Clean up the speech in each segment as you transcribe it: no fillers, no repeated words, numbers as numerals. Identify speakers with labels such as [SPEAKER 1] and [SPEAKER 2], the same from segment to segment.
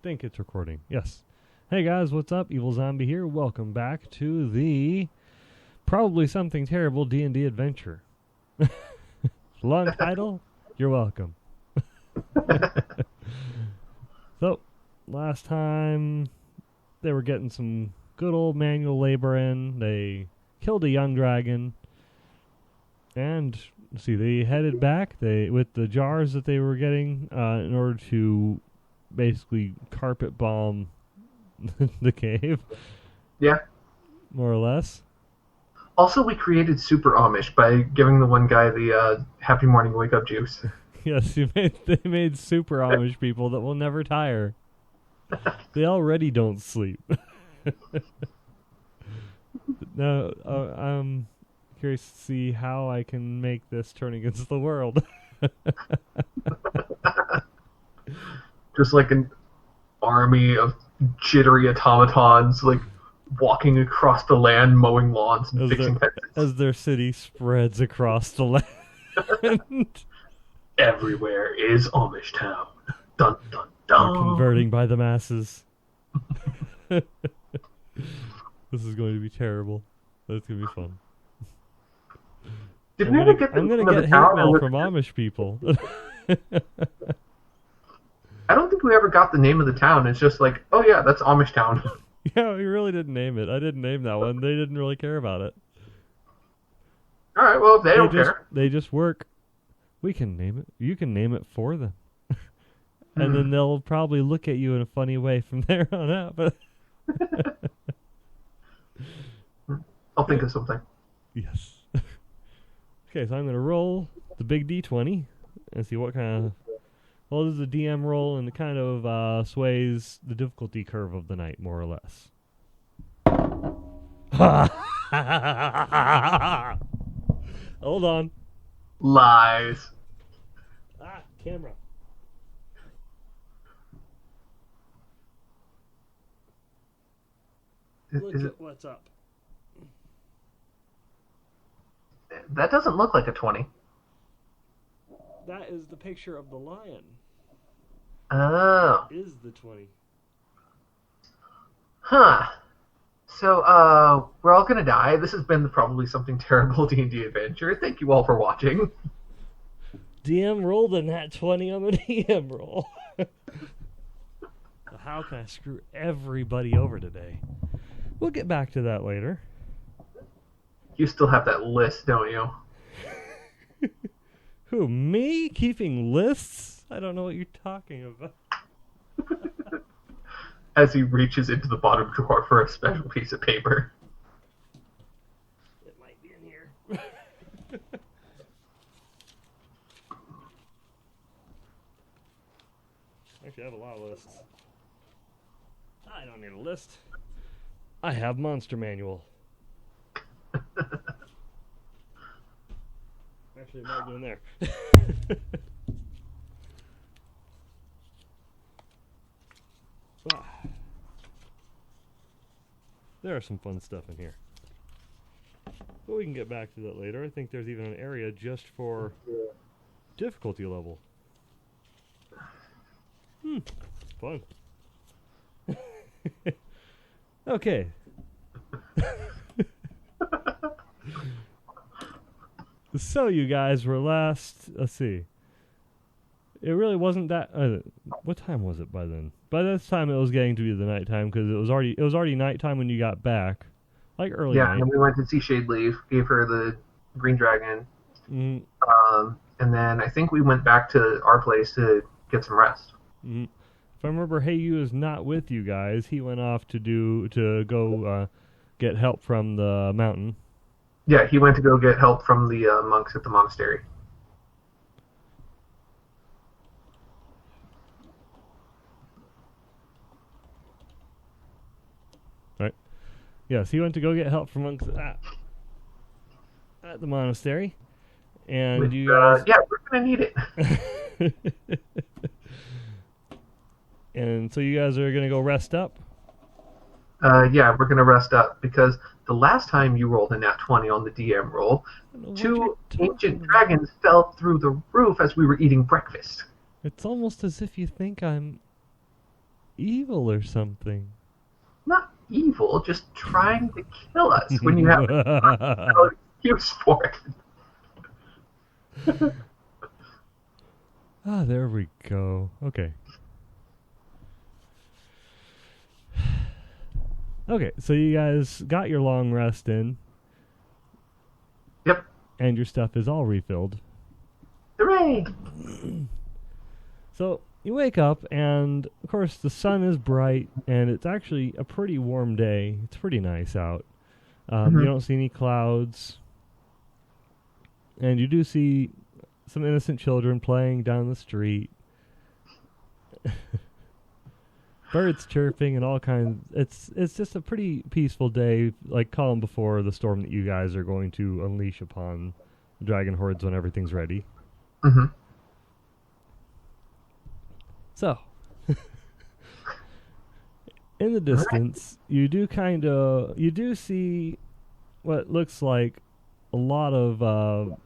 [SPEAKER 1] think it's recording. Yes. Hey guys, what's up? Evilzombie here. Welcome back to the probably something terrible D&D adventure. Long title. You're welcome. So, last time they were getting some good old manual labor in. They killed a young dragon, and see, they headed back. With the jars that they were getting in order to basically carpet bomb the cave.
[SPEAKER 2] Yeah.
[SPEAKER 1] More or less.
[SPEAKER 2] Also, we created Super Amish by giving the one guy the Happy Morning Wake Up juice.
[SPEAKER 1] Yes, they made super Amish people that will never tire. They already don't sleep. Now, I'm curious to see how I can make this turn against the world.
[SPEAKER 2] Just like an army of jittery automatons, like walking across the land, mowing lawns and fixing fences.
[SPEAKER 1] As their city spreads across the land.
[SPEAKER 2] Everywhere is Amish Town. Dun dun dun.
[SPEAKER 1] They're converting by the masses. This is going to be terrible. That's going to be fun.
[SPEAKER 2] Did we ever get the
[SPEAKER 1] I'm going
[SPEAKER 2] name
[SPEAKER 1] to
[SPEAKER 2] of
[SPEAKER 1] get
[SPEAKER 2] the
[SPEAKER 1] hate
[SPEAKER 2] town?
[SPEAKER 1] mail from Amish people.
[SPEAKER 2] I don't think we ever got the name of the town. It's just like, oh yeah, that's Amish Town.
[SPEAKER 1] Yeah, we really didn't name it. I didn't name that one. They didn't really care about it.
[SPEAKER 2] All right, well, if they don't care.
[SPEAKER 1] They just work. We can name it. You can name it for them. And then they'll probably look at you in a funny way from there on out. But
[SPEAKER 2] I'll think of something.
[SPEAKER 1] yes. Okay, so I'm going to roll the big D20 and see what kind of... Well, this is a DM roll, and it kind of sways the difficulty curve of the night, more or less. Hold on.
[SPEAKER 2] Lies.
[SPEAKER 1] Camera. Look at what's up.
[SPEAKER 2] That doesn't look like a 20.
[SPEAKER 1] That is the picture of the lion.
[SPEAKER 2] Oh.
[SPEAKER 1] Is the 20.
[SPEAKER 2] Huh. So, we're all gonna die. This has been probably something terrible D&D adventure. Thank you all for watching.
[SPEAKER 1] DM rolled a nat 20 on the DM roll. How can I screw everybody over today? We'll get back to that later.
[SPEAKER 2] You still have that list, don't you?
[SPEAKER 1] Who, me? Keeping lists? I don't know what you're talking about.
[SPEAKER 2] As he reaches into the bottom drawer for a special piece of paper.
[SPEAKER 1] It might be in here. Actually, I have a lot of lists. I don't need a list. I have Monster Manual. Actually, it might be in there. There are some fun stuff in here. But we can get back to that later. I think there's even an area just for difficulty level. Fun. Okay. So you guys were last, let's see. It really wasn't that, what time was it by then? By this time it was getting to be the nighttime because it was already nighttime when you got back. Like early night.
[SPEAKER 2] Yeah, and we went to see Shadeleaf, gave her the green dragon. And then I think we went back to our place to get some rest.
[SPEAKER 1] If I remember, Heyu is not with you guys. He went off to go get help from the mountain.
[SPEAKER 2] Yeah, he went to go get help from the monks at the monastery.
[SPEAKER 1] Right. Yes, he went to go get help from monks at the monastery. And you guys...
[SPEAKER 2] yeah, we're going to need it.
[SPEAKER 1] And so you guys are going to go rest up?
[SPEAKER 2] Yeah, we're going to rest up because the last time you rolled a nat 20 on the DM roll, two ancient dragons fell through the roof as we were eating breakfast.
[SPEAKER 1] It's almost as if you think I'm
[SPEAKER 2] evil.
[SPEAKER 1] or something.
[SPEAKER 2] Not evil, just trying to kill us when you have no excuse for it.
[SPEAKER 1] Ah, there we go. Okay. Okay, so you guys got your long rest in.
[SPEAKER 2] Yep.
[SPEAKER 1] And your stuff is all refilled.
[SPEAKER 2] Hooray!
[SPEAKER 1] So you wake up, and of course the sun is bright, and it's actually a pretty warm day. It's pretty nice out. You don't see any clouds, and you do see some innocent children playing down the street. Birds chirping and all kinds. It's just a pretty peaceful day, like calm before the storm that you guys are going to unleash upon the dragon hordes when everything's ready.
[SPEAKER 2] Mm-hmm.
[SPEAKER 1] So, in the distance, you do see what looks like a lot of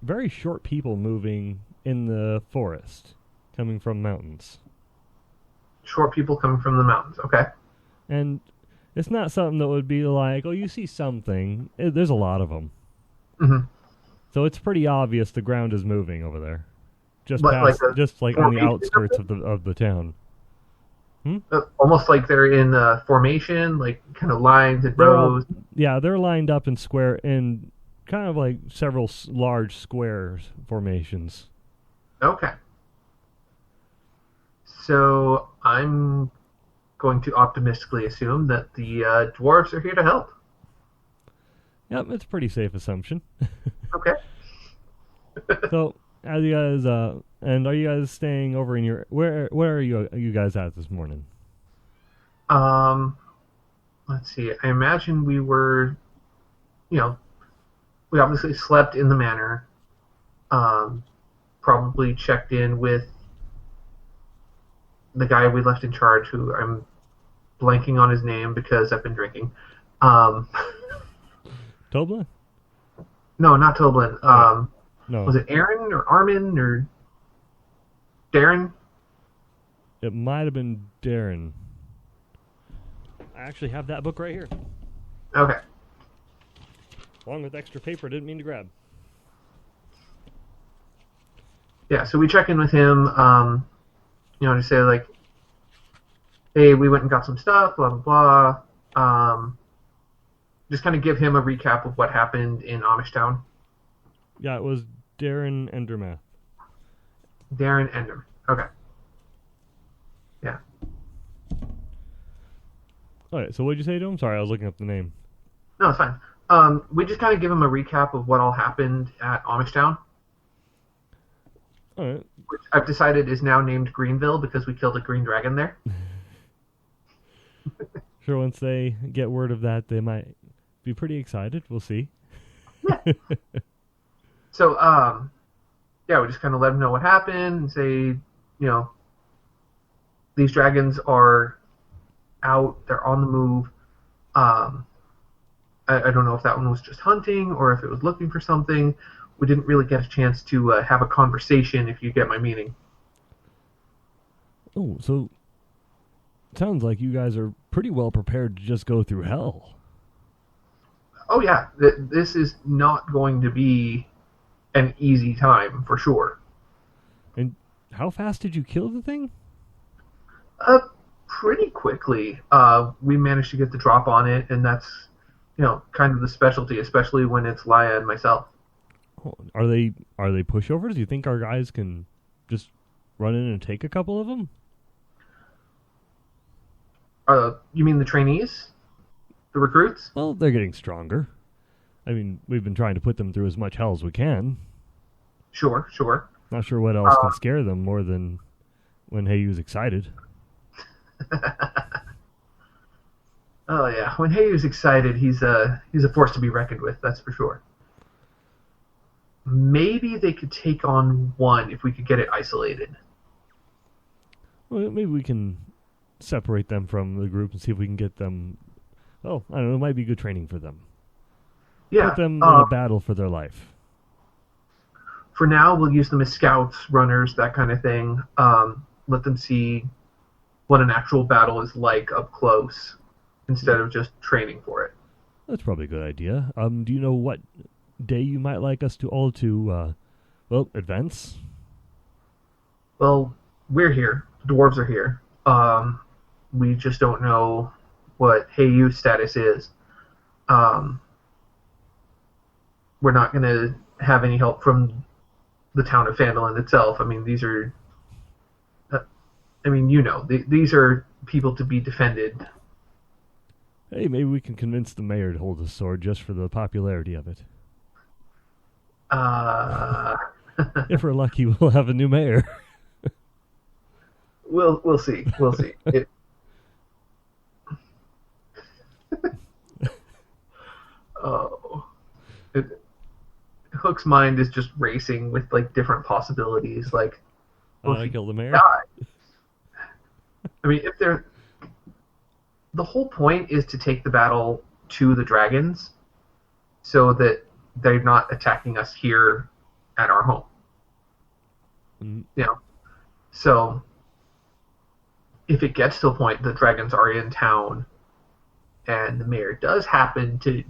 [SPEAKER 1] very short people moving in the forest, coming from mountains.
[SPEAKER 2] Short people coming from the mountains, okay.
[SPEAKER 1] And it's not something that would be like, oh, you see something. There's a lot of them.
[SPEAKER 2] Mm-hmm.
[SPEAKER 1] So it's pretty obvious the ground is moving over there. Just
[SPEAKER 2] But
[SPEAKER 1] past,
[SPEAKER 2] like
[SPEAKER 1] just like on the outskirts of the town.
[SPEAKER 2] Almost like they're in formation, like kind of lines and rows.
[SPEAKER 1] Yeah, they're lined up in square in kind of like several large squares formations.
[SPEAKER 2] Okay. So I'm going to optimistically assume that the dwarves are here to help.
[SPEAKER 1] Yep, it's a pretty safe assumption.
[SPEAKER 2] Okay.
[SPEAKER 1] So, as you guys and are you guys staying over in your where are you guys at this morning?
[SPEAKER 2] Let's see. I imagine we were, we obviously slept in the manor. Probably checked in with the guy we left in charge, who I'm blanking on his name because I've been drinking.
[SPEAKER 1] Toblin?
[SPEAKER 2] No, not Toblin.
[SPEAKER 1] No.
[SPEAKER 2] Was it Aaron or Armin or Darren?
[SPEAKER 1] It might have been Darren. I actually have that book right here.
[SPEAKER 2] Okay.
[SPEAKER 1] Along with extra paper, didn't mean to grab.
[SPEAKER 2] Yeah, so we check in with him, to say, like, hey, we went and got some stuff, blah, blah, blah. Just kind of give him a recap of what happened in Amish Town.
[SPEAKER 1] Yeah, it was Darren Endermath.
[SPEAKER 2] Darren Ender. Okay. Yeah.
[SPEAKER 1] Alright, so what'd you say to him? Sorry, I was looking up the name.
[SPEAKER 2] No, it's fine. We just kind of give him a recap of what all happened at Amish Town.
[SPEAKER 1] Alright.
[SPEAKER 2] Which I've decided is now named Greenville because we killed a green dragon there.
[SPEAKER 1] Sure, once they get word of that, they might be pretty excited. We'll see.
[SPEAKER 2] Yeah. So, we just kind of let him know what happened and say, these dragons are out, they're on the move. I don't know if that one was just hunting or if it was looking for something. We didn't really get a chance to have a conversation, if you get my meaning.
[SPEAKER 1] Oh, so it sounds like you guys are pretty well prepared to just go through hell.
[SPEAKER 2] Oh, yeah. This is not going to be an easy time, for sure.
[SPEAKER 1] And how fast did you kill the thing?
[SPEAKER 2] Pretty quickly. We managed to get the drop on it, and that's, kind of the specialty, especially when it's Laya and myself.
[SPEAKER 1] Oh, are they pushovers? Do you think our guys can just run in and take a couple of them?
[SPEAKER 2] You mean the trainees? The recruits?
[SPEAKER 1] Well, they're getting stronger. I mean, we've been trying to put them through as much hell as we can.
[SPEAKER 2] Sure.
[SPEAKER 1] Not sure what else can scare them more than when Heiyu's excited.
[SPEAKER 2] Oh yeah, when Heiyu's excited, he's a force to be reckoned with. That's for sure. Maybe they could take on one if we could get it isolated.
[SPEAKER 1] Well, maybe we can separate them from the group and see if we can get them. Oh, I don't know. It might be good training for them.
[SPEAKER 2] Yeah.
[SPEAKER 1] Put them in a battle for their life.
[SPEAKER 2] For now, we'll use them as scouts, runners, that kind of thing. Let them see, what an actual battle is like up close instead of just training for it.
[SPEAKER 1] That's probably a good idea. Do you know what day you might like us to all to, advance?
[SPEAKER 2] Well, we're here. The dwarves are here. We just don't know what Heiyu's status is. We're not going to have any help from the town of Phandalin itself. I mean, these are... these are people to be defended.
[SPEAKER 1] Hey, maybe we can convince the mayor to hold a sword just for the popularity of it. If we're lucky, we'll have a new mayor.
[SPEAKER 2] We'll see. We'll see. Hook's mind is just racing with like different possibilities. Like,
[SPEAKER 1] I kill the mayor.
[SPEAKER 2] Die. I mean, the whole point is to take the battle to the dragons, so that they're not attacking us here at our home.
[SPEAKER 1] Mm-hmm.
[SPEAKER 2] So if it gets to the point the dragons are in town, and the mayor does happen to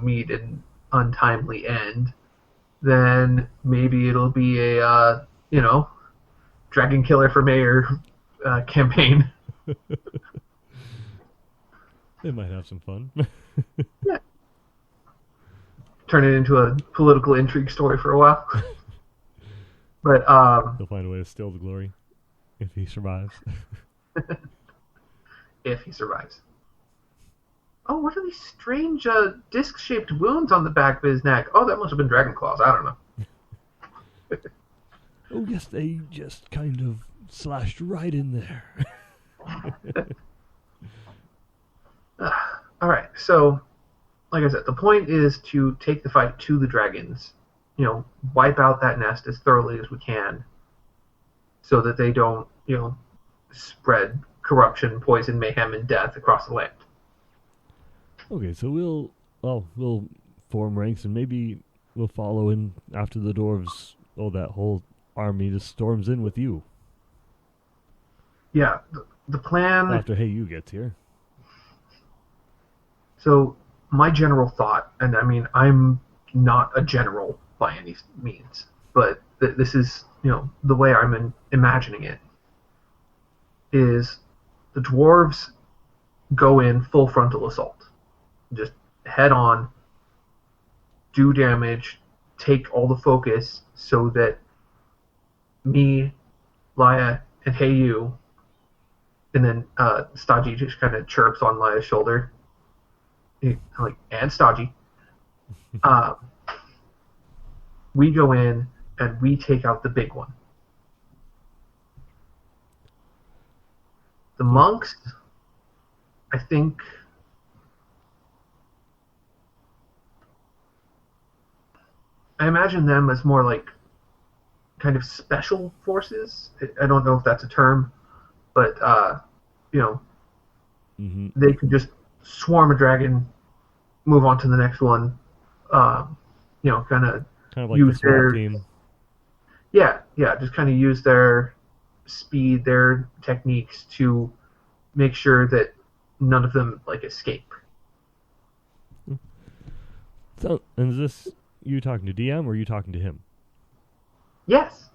[SPEAKER 2] meet an untimely end, then maybe it'll be a dragon killer for mayor campaign.
[SPEAKER 1] They might have some fun.
[SPEAKER 2] Yeah. Turn it into a political intrigue story for a while. But
[SPEAKER 1] they'll find a way to steal the glory if he survives.
[SPEAKER 2] If he survives. Oh, what are these strange disc-shaped wounds on the back of his neck? Oh, that must have been dragon claws. I don't know.
[SPEAKER 1] Oh, yes, they just kind of slashed right in there.
[SPEAKER 2] All right, so, like I said, the point is to take the fight to the dragons. Wipe out that nest as thoroughly as we can, so that they don't, spread corruption, poison, mayhem, and death across the land.
[SPEAKER 1] Okay, so we'll form ranks, and maybe we'll follow in after the dwarves. Oh, that whole army just storms in with you.
[SPEAKER 2] Yeah, the plan...
[SPEAKER 1] After Heyu gets here.
[SPEAKER 2] So, my general thought, and I mean, I'm not a general by any means, but this is, the way I'm imagining it, is the dwarves go in full frontal assault. Just head on, do damage, take all the focus, so that me, Laya, and Heyu, and then Staji just kind of chirps on Laya's shoulder. And Staji. We go in and we take out the big one. The monks, I think... I imagine them as more like kind of special forces. I don't know if that's a term, but
[SPEAKER 1] Mm-hmm.
[SPEAKER 2] They could just swarm a dragon, move on to the next one. Kind of
[SPEAKER 1] like
[SPEAKER 2] use
[SPEAKER 1] the SWAT
[SPEAKER 2] their
[SPEAKER 1] team.
[SPEAKER 2] Yeah, just kind of use their speed, their techniques to make sure that none of them escape.
[SPEAKER 1] So, and is this you talking to DM or are you talking to him?
[SPEAKER 2] Yes.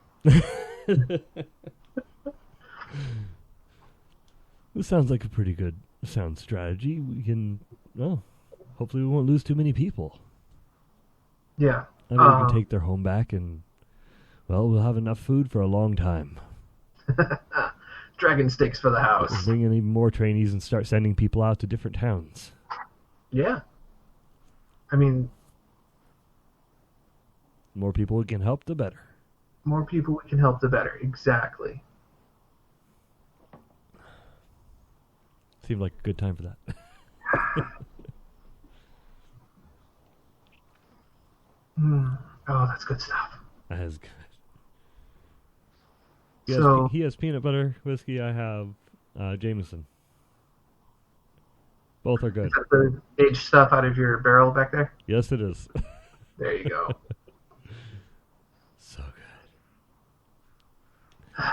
[SPEAKER 1] This sounds like a pretty good sound strategy. We can, hopefully we won't lose too many people.
[SPEAKER 2] Yeah.
[SPEAKER 1] I mean, we can take their home back and, we'll have enough food for a long time.
[SPEAKER 2] Dragon sticks for the house.
[SPEAKER 1] We'll bring in even more trainees and start sending people out to different towns.
[SPEAKER 2] Yeah. I mean...
[SPEAKER 1] more people we can help, the better.
[SPEAKER 2] More people we can help, the better. Exactly.
[SPEAKER 1] Seemed like a good time for that.
[SPEAKER 2] Oh, that's good stuff.
[SPEAKER 1] That is good. He has peanut butter whiskey. I have Jameson. Both are good.
[SPEAKER 2] Is that the aged stuff out of your barrel back there?
[SPEAKER 1] Yes, it is.
[SPEAKER 2] There you go.
[SPEAKER 1] So good.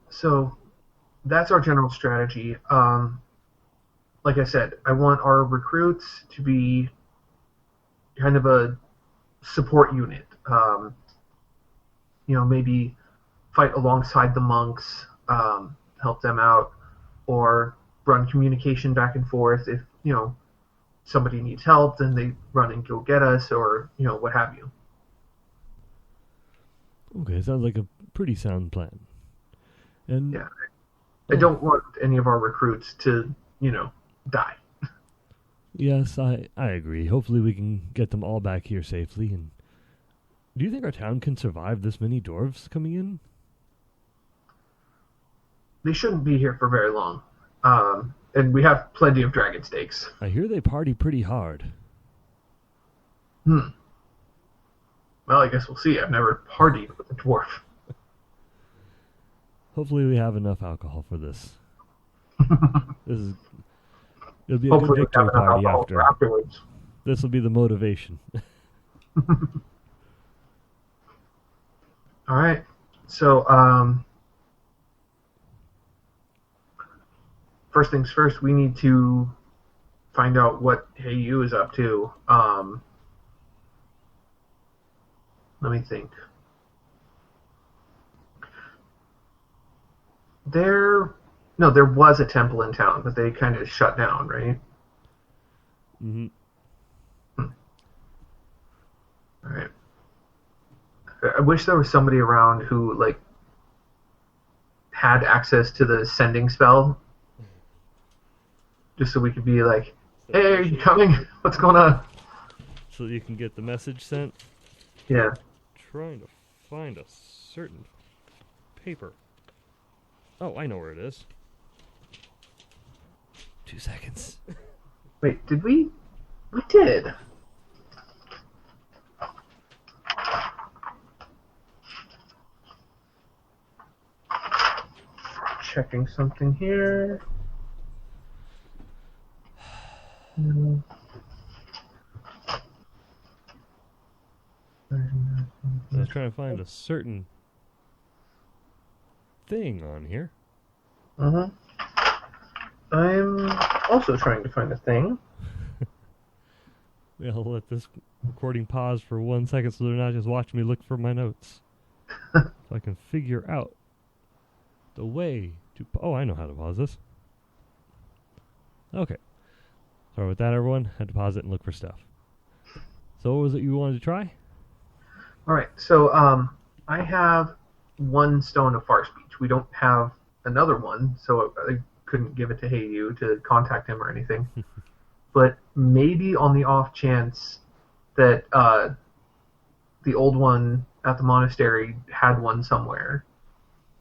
[SPEAKER 2] So, that's our general strategy. Like I said, I want our recruits to be kind of a support unit. Maybe fight alongside the monks, help them out, or run communication back and forth. If somebody needs help, then they run and go get us, or what have you.
[SPEAKER 1] Okay, sounds like a pretty sound plan. And
[SPEAKER 2] yeah, I don't want any of our recruits to die.
[SPEAKER 1] Yes, I agree. Hopefully we can get them all back here safely. And do you think our town can survive this many dwarves coming in?
[SPEAKER 2] They shouldn't be here for very long. And we have plenty of dragon steaks.
[SPEAKER 1] I hear they party pretty hard.
[SPEAKER 2] Well, I guess we'll see. I've never partied with a dwarf.
[SPEAKER 1] Hopefully we have enough alcohol for this. It'll be a
[SPEAKER 2] Hopefully
[SPEAKER 1] good victory party
[SPEAKER 2] afterwards.
[SPEAKER 1] This will be the motivation.
[SPEAKER 2] All right. So, first things first, we need to find out what Hey You is up to. Let me think. There was a temple in town, but they kind of shut down, right?
[SPEAKER 1] Mm-hmm.
[SPEAKER 2] All right. I wish there was somebody around who had access to the sending spell, just so we could be like, "Hey, are you coming? What's going on?"
[SPEAKER 1] So you can get the message sent.
[SPEAKER 2] Yeah.
[SPEAKER 1] Trying to find a certain paper. Oh, I know where it is. 2 seconds.
[SPEAKER 2] Wait, did we? We did. Checking something here. No.
[SPEAKER 1] I was trying to find a certain thing on here.
[SPEAKER 2] Uh-huh. I'm also trying to find a thing.
[SPEAKER 1] Yeah, I'll let this recording pause for 1 second so they're not just watching me look for my notes. So I can figure out the way to... Oh, I know how to pause this. Okay. Sorry about that, everyone. Had to pause it and look for stuff. So what was it you wanted to try?
[SPEAKER 2] Alright, so I have one stone of far speech. We don't have another one, so I couldn't give it to Hey You to contact him or anything. But maybe on the off chance that the old one at the monastery had one somewhere,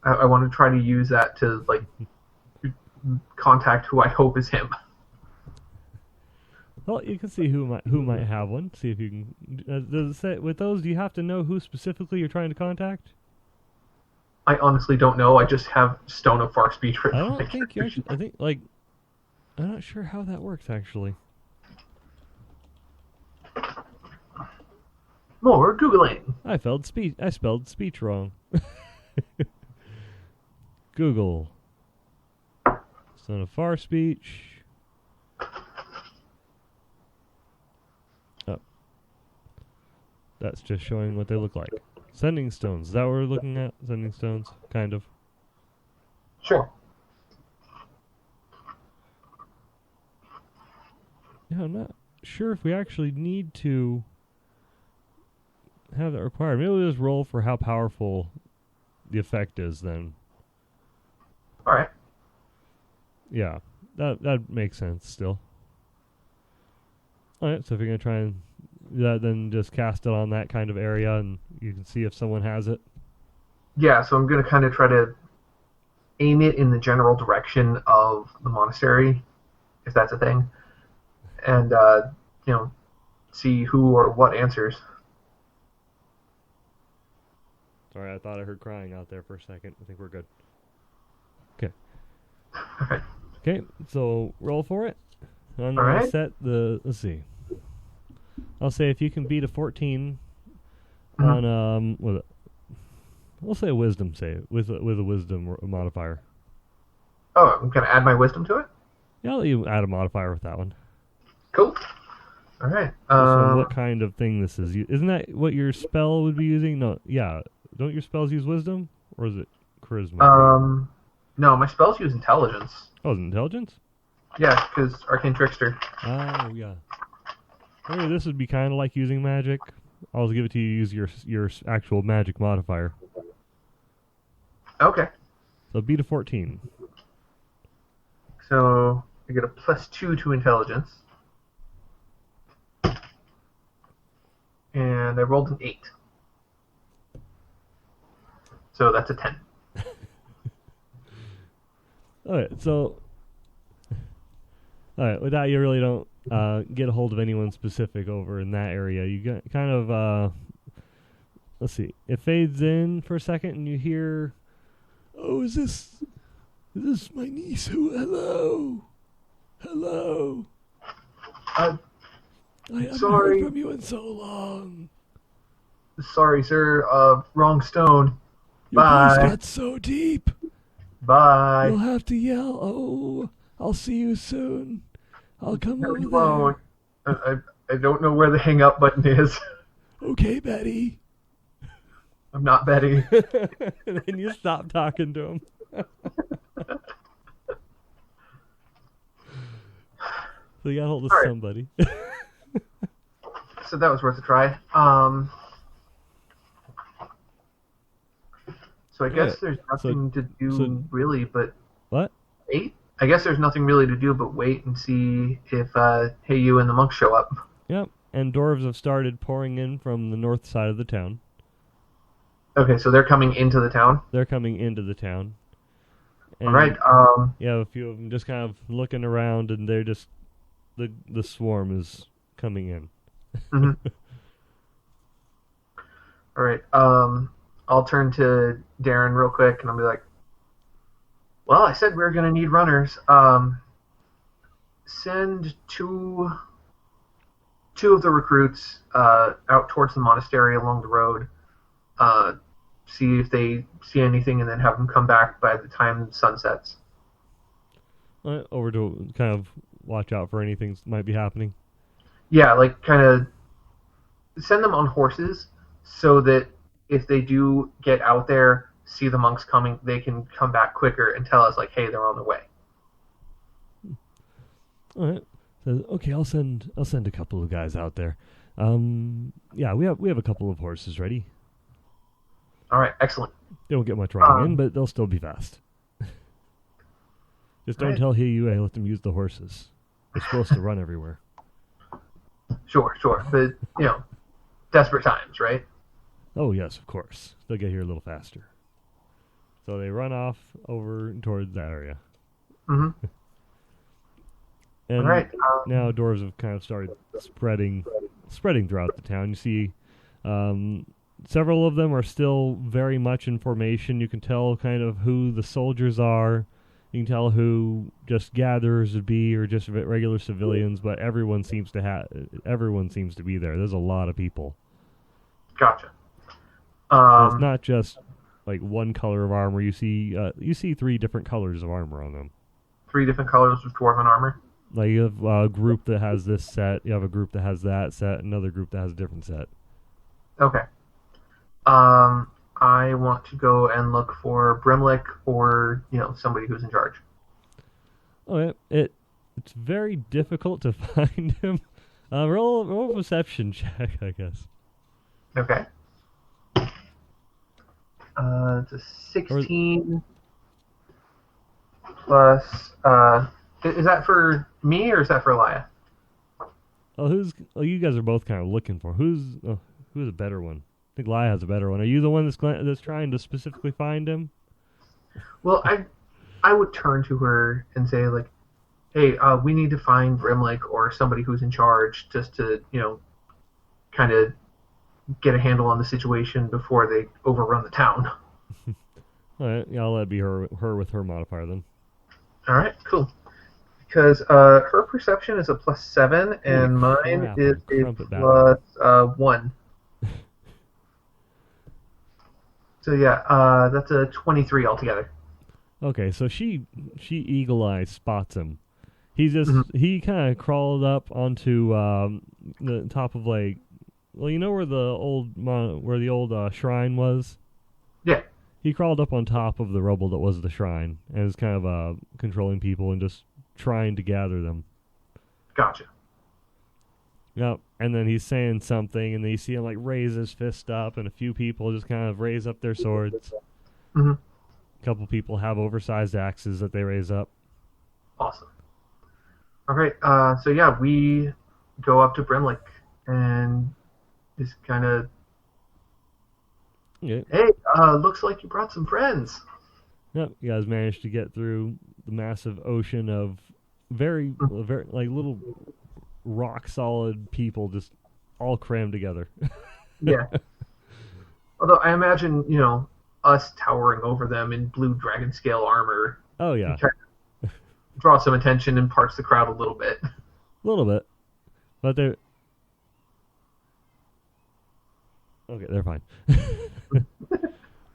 [SPEAKER 2] I want to try to use that to contact who I hope is him.
[SPEAKER 1] Well, you can see who might have one. See if you can. Does it say with those? Do you have to know who specifically you're trying to contact?
[SPEAKER 2] I honestly don't know. I just have Stone of Far Speech written.
[SPEAKER 1] I don't think you actually. I think I'm not sure how that works actually.
[SPEAKER 2] More Googling.
[SPEAKER 1] I spelled speech wrong. Google. Stone of Far Speech. Oh. That's just showing what they look like. Sending stones. Is that what we're looking at? Sending stones? Kind of.
[SPEAKER 2] Sure.
[SPEAKER 1] Yeah, I'm not sure if we actually need to have that required. Maybe we'll just roll for how powerful the effect is then.
[SPEAKER 2] Alright.
[SPEAKER 1] Yeah, that makes sense still. Alright, so if you're going to try and do that, then just cast it on that kind of area and you can see if someone has it.
[SPEAKER 2] Yeah, so I'm going to kind of try to aim it in the general direction of the monastery, if that's a thing, and, see who or what answers.
[SPEAKER 1] Sorry, I thought I heard crying out there for a second. I think we're good. Okay.
[SPEAKER 2] Alright.
[SPEAKER 1] Okay, so roll for it. I'm
[SPEAKER 2] All
[SPEAKER 1] going to
[SPEAKER 2] right.
[SPEAKER 1] set the... Let's see. I'll say if you can beat a 14
[SPEAKER 2] Mhm.
[SPEAKER 1] on... we'll say a wisdom save. With a wisdom modifier.
[SPEAKER 2] Oh, I'm gonna add my wisdom to it.
[SPEAKER 1] Yeah, I'll let you add a modifier with that one.
[SPEAKER 2] Cool. All right.
[SPEAKER 1] So what kind of thing this is? Isn't that what your spell would be using? No, yeah. Don't your spells use wisdom, or is it charisma?
[SPEAKER 2] No, my spells use intelligence.
[SPEAKER 1] Oh, is it intelligence?
[SPEAKER 2] Yeah, because arcane trickster.
[SPEAKER 1] Oh, yeah. Maybe this would be kind of like using magic. I'll give it to you to use your actual magic modifier.
[SPEAKER 2] Okay.
[SPEAKER 1] So beat a 14.
[SPEAKER 2] So I get a +2 to intelligence. And I rolled an 8. So that's a 10.
[SPEAKER 1] Alright, so... Alright, with that you really don't get a hold of anyone specific over in that area. You get kind of, let's see, it fades in for a second and you hear, oh, is this my niece? Hello? I haven't
[SPEAKER 2] sorry.
[SPEAKER 1] heard from you in so long.
[SPEAKER 2] Sorry, sir. Wrong stone.
[SPEAKER 1] Your voice
[SPEAKER 2] Bye.
[SPEAKER 1] got so deep.
[SPEAKER 2] Bye.
[SPEAKER 1] You'll have to yell, oh, I'll see you soon. I'll come
[SPEAKER 2] No,
[SPEAKER 1] over
[SPEAKER 2] you
[SPEAKER 1] there.
[SPEAKER 2] won't. I don't know where the hang up button is.
[SPEAKER 1] Okay, Betty.
[SPEAKER 2] I'm not Betty.
[SPEAKER 1] And then you stop talking to him. So you got hold of
[SPEAKER 2] All right.
[SPEAKER 1] somebody.
[SPEAKER 2] So that was worth a try. So I guess there's nothing to do really but
[SPEAKER 1] What?
[SPEAKER 2] wait. I guess there's nothing really to do but wait and see if you and the monks show up.
[SPEAKER 1] Yep. And dwarves have started pouring in from the north side of the town.
[SPEAKER 2] Okay, so they're coming into the town.
[SPEAKER 1] They're coming into the town. And
[SPEAKER 2] All right.
[SPEAKER 1] you have a few of them just kind of looking around, and they're just the swarm is coming in.
[SPEAKER 2] Mm-hmm. All right. I'll turn to Darren real quick, and I'll be like, "Well, I said we were going to need runners. Send two of the recruits out towards the monastery along the road. See if they see anything, and then have them come back by the time the sun sets."
[SPEAKER 1] Over to kind of watch out for anything that might be happening.
[SPEAKER 2] Yeah, like kind of send them on horses so that if they do get out there, see the monks coming, they can come back quicker and tell us, like, hey, they're on the way.
[SPEAKER 1] All right. So, okay, I'll send a couple of guys out there. Yeah, we have a couple of horses ready.
[SPEAKER 2] All right, excellent.
[SPEAKER 1] They won't get much riding in, but they'll still be fast. Just don't tell Hiyue, let them use the horses. They're supposed to run everywhere.
[SPEAKER 2] Sure. But, desperate times, right?
[SPEAKER 1] Oh, yes, of course. They'll get here a little faster. So they run off over towards that area.
[SPEAKER 2] Mm-hmm.
[SPEAKER 1] And
[SPEAKER 2] all right.
[SPEAKER 1] Now dwarves have kind of started spreading throughout the town. You see several of them are still very much in formation. You can tell kind of who the soldiers are. You can tell who just gatherers would be, or just regular civilians. But everyone seems to be there. There's a lot of people.
[SPEAKER 2] Gotcha.
[SPEAKER 1] It's not just like one color of armor. You see 3 different colors of armor on them.
[SPEAKER 2] 3 different colors of dwarven armor.
[SPEAKER 1] Like you have a group that has this set. You have a group that has that set. Another group that has a different set.
[SPEAKER 2] Okay. I want to go and look for Brimlick or, somebody who's in charge.
[SPEAKER 1] Oh, it's very difficult to find him. Roll a perception check, I guess.
[SPEAKER 2] Okay. It's a 16 plus... is that for me or is that for Elia?
[SPEAKER 1] Oh, you guys are both kind of looking for who's a better one. I think Lia has a better one. Are you the one that's trying to specifically find him?
[SPEAKER 2] Well, I would turn to her and say, like, hey, we need to find Brimlick or somebody who's in charge just to, kind of get a handle on the situation before they overrun the town.
[SPEAKER 1] All right, yeah, I'll let it be her with her modifier then.
[SPEAKER 2] All right, cool. Because her perception is a +7 and mine is a +1. So yeah, that's a 23 altogether.
[SPEAKER 1] Okay, so she eagle eye spots him. He kind of crawled up onto the top of like, well, you know where the old shrine was.
[SPEAKER 2] Yeah.
[SPEAKER 1] He crawled up on top of the rubble that was the shrine and is kind of controlling people and just trying to gather them.
[SPEAKER 2] Gotcha.
[SPEAKER 1] Yep. And then he's saying something, and then you see him like raise his fist up, and a few people just kind of raise up their swords.
[SPEAKER 2] Mm-hmm.
[SPEAKER 1] A couple people have oversized axes that they raise up.
[SPEAKER 2] Awesome. All right. So yeah, we go up to Brimlick and just kind of.
[SPEAKER 1] Yeah.
[SPEAKER 2] Hey, looks like you brought some friends.
[SPEAKER 1] Yep. You guys managed to get through the massive ocean of very like little rock solid people just all crammed together.
[SPEAKER 2] Yeah. Although I imagine, us towering over them in blue dragon scale armor.
[SPEAKER 1] Oh yeah.
[SPEAKER 2] Draw some attention and parts the crowd a little bit.
[SPEAKER 1] A little bit. But they're okay, they're fine.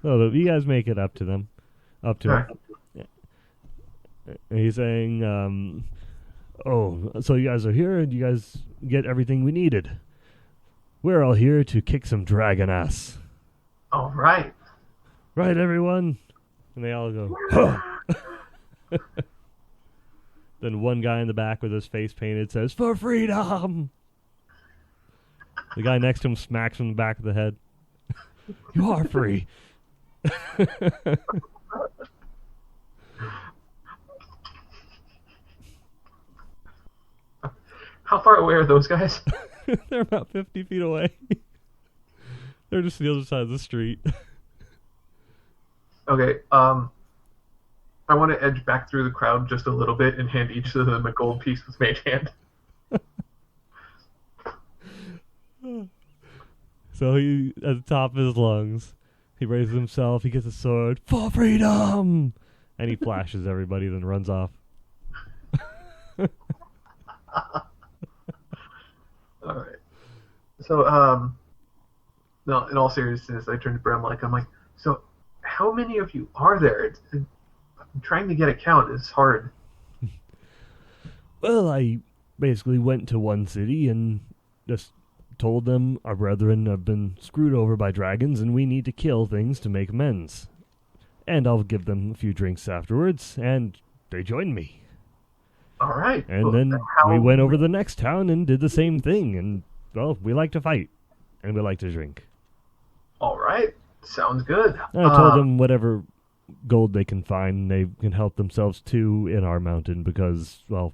[SPEAKER 1] No, but you guys make it up to them. Up to him. And he's saying, oh, so you guys are here and you guys get everything we needed. We're all here to kick some dragon ass.
[SPEAKER 2] All right.
[SPEAKER 1] Right, everyone? And they all go, huh. Then one guy in the back with his face painted says, for freedom! The guy next to him smacks him in the back of the head. You are free.
[SPEAKER 2] How far away are those guys?
[SPEAKER 1] They're about 50 feet away. They're just on the other side of the street.
[SPEAKER 2] Okay, I want to edge back through the crowd just a little bit and hand each of them a gold piece with mage hand.
[SPEAKER 1] So he, at the top of his lungs, he raises himself, he gets a sword, for freedom! And he flashes everybody, then runs off.
[SPEAKER 2] Alright. So, no, in all seriousness, I turned to Bram I'm like, so how many of you are there? Trying to get a count is hard.
[SPEAKER 1] Well, I basically went to one city and just told them our brethren have been screwed over by dragons and we need to kill things to make amends. And I'll give them a few drinks afterwards, and they joined me.
[SPEAKER 2] All right.
[SPEAKER 1] And
[SPEAKER 2] well,
[SPEAKER 1] then we went over the next town and did the same thing, and, well, we like to fight, and we like to drink.
[SPEAKER 2] All right. Sounds good.
[SPEAKER 1] I told them whatever gold they can find, they can help themselves to in our mountain because, well,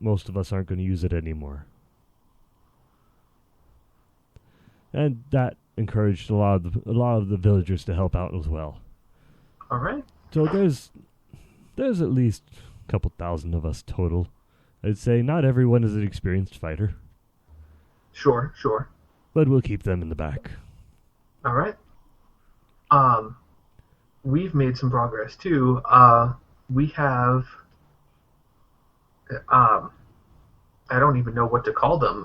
[SPEAKER 1] most of us aren't going to use it anymore. And that encouraged a lot of the villagers to help out as well.
[SPEAKER 2] All right.
[SPEAKER 1] So there's at least a couple thousand of us total. I'd say not everyone is an experienced fighter.
[SPEAKER 2] Sure.
[SPEAKER 1] But we'll keep them in the back.
[SPEAKER 2] All right. We've made some progress too. We have I don't even know what to call them.